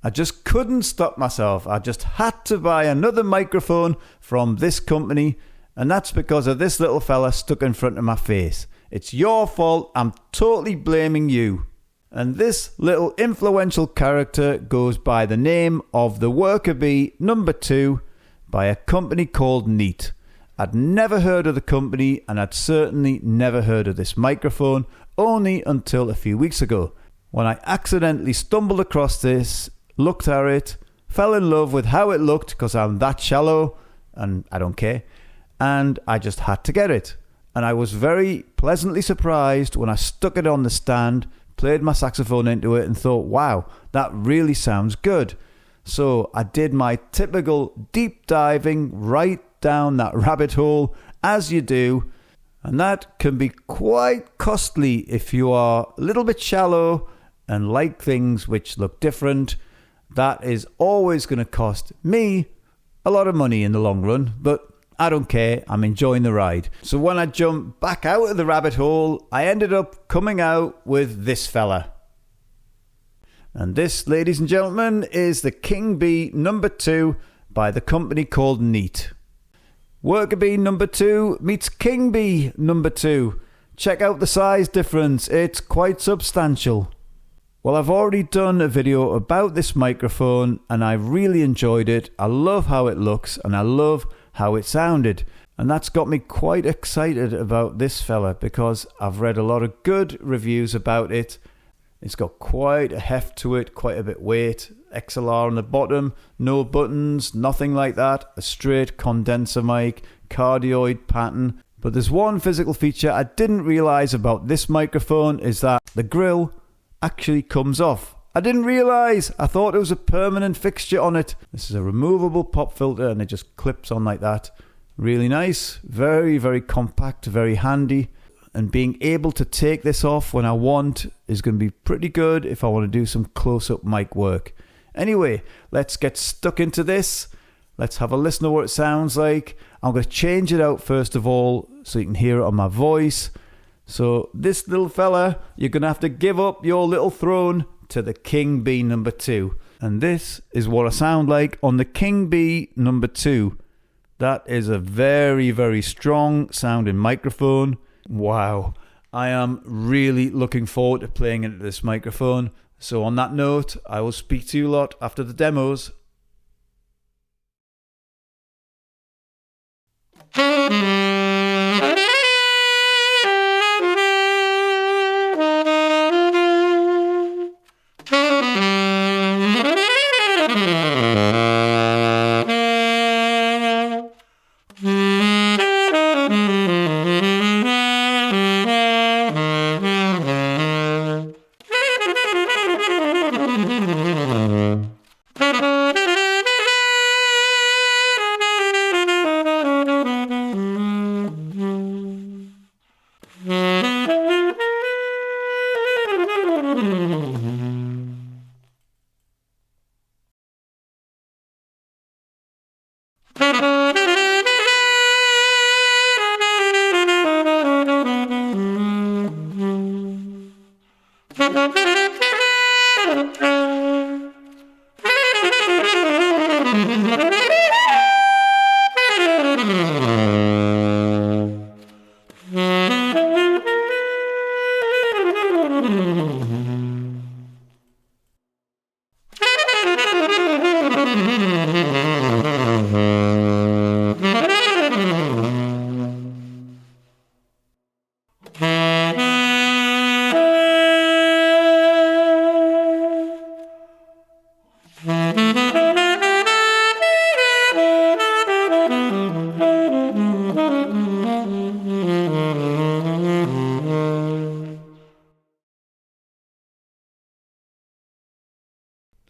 I just couldn't stop myself. I just had to buy another microphone from this company, and that's because of this little fella stuck in front of my face. It's your fault. I'm totally blaming you. And this little influential character goes by the name of the Worker Bee number 2 by a company called Neat. I'd never heard of the company, and I'd certainly never heard of this microphone, only until a few weeks ago, when I accidentally stumbled across this, looked at it, fell in love with how it looked because I'm that shallow, and I don't care, and I just had to get it. And I was very pleasantly surprised when I stuck it on the stand, played my saxophone into it and thought, wow, that really sounds good. So I did my typical deep diving right down that rabbit hole, as you do, and that can be quite costly if you are a little bit shallow and like things which look different. That is always going to cost me a lot of money in the long run, but I don't care, I'm enjoying the ride. So when I jumped back out of the rabbit hole, I ended up coming out with this fella. And this, ladies and gentlemen, is the King Bee number 2 by the company called Neat. Worker Bee number 2 meets King Bee number 2. Check out the size difference, it's quite substantial. Well, I've already done a video about this microphone and I really enjoyed it. I love how it looks and I love how it sounded. And that's got me quite excited about this fella because I've read a lot of good reviews about it. It's got quite a heft to it, quite a bit weight. XLR on the bottom, no buttons, nothing like that. A straight condenser mic, cardioid pattern. But there's one physical feature I didn't realise about this microphone is that the grill actually comes off. I didn't realise. I thought it was a permanent fixture on it. This is a removable pop filter and it just clips on like that. Really nice. Very, very compact, very handy. And being able to take this off when I want is going to be pretty good if I want to do some close-up mic work. Anyway, let's get stuck into this. Let's have a listen to what it sounds like. I'm going to change it out first of all so you can hear it on my voice. So this little fella, you're going to have to give up your little throne to the King Bee number 2. And this is what I sound like on the King Bee number 2. That is a very, very strong sounding microphone. Wow. I am really looking forward to playing into this microphone. So on that note, I will speak to you lot after the demos.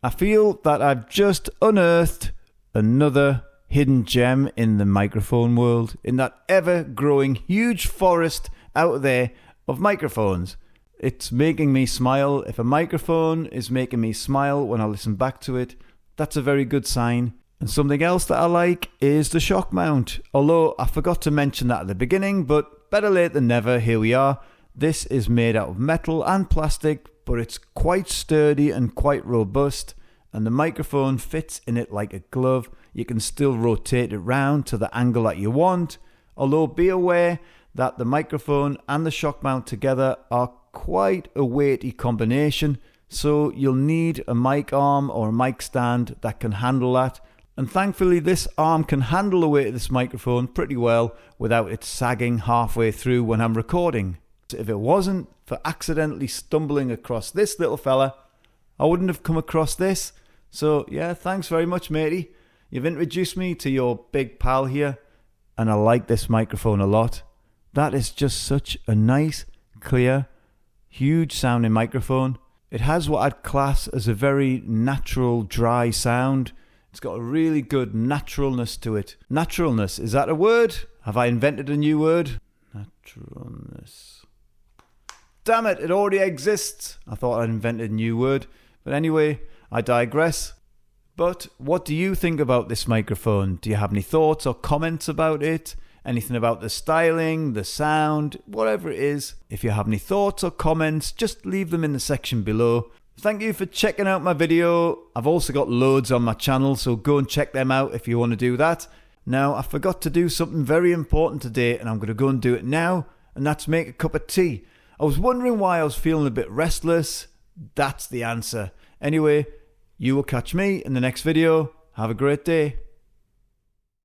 I feel that I've just unearthed another hidden gem in the microphone world, in that ever-growing huge forest out there of microphones. It's making me smile. If a microphone is making me smile when I listen back to it, that's a very good sign. And something else that I like is the shock mount. Although I forgot to mention that at the beginning, but better late than never, here we are. This is made out of metal and plastic, but it's quite sturdy and quite robust. and the microphone fits in it like a glove. You can still rotate it round to the angle that you want, although be aware that the microphone and the shock mount together are quite a weighty combination, so you'll need a mic arm or a mic stand that can handle that. And thankfully this arm can handle the weight of this microphone pretty well without it sagging halfway through when I'm recording. So if it wasn't for accidentally stumbling across this little fella, I wouldn't have come across this. So yeah, thanks very much, matey. You've introduced me to your big pal here, and I like this microphone a lot. That is just such a nice, clear, huge sounding microphone. It has what I'd class as a very natural, dry sound. It's got a really good naturalness to it. Naturalness, is that a word? Have I invented a new word? Naturalness. Damn it, it already exists. I thought I'd invented a new word. But anyway, I digress. But what do you think about this microphone? Do you have any thoughts or comments about it? Anything about the styling, the sound, whatever it is? If you have any thoughts or comments, just leave them in the section below. Thank you for checking out my video. I've also got loads on my channel, so go and check them out if you want to do that. Now, I forgot to do something very important today, and I'm going to go and do it now, and that's make a cup of tea. I was wondering why I was feeling a bit restless. That's the answer. Anyway, you will catch me in the next video. Have a great day.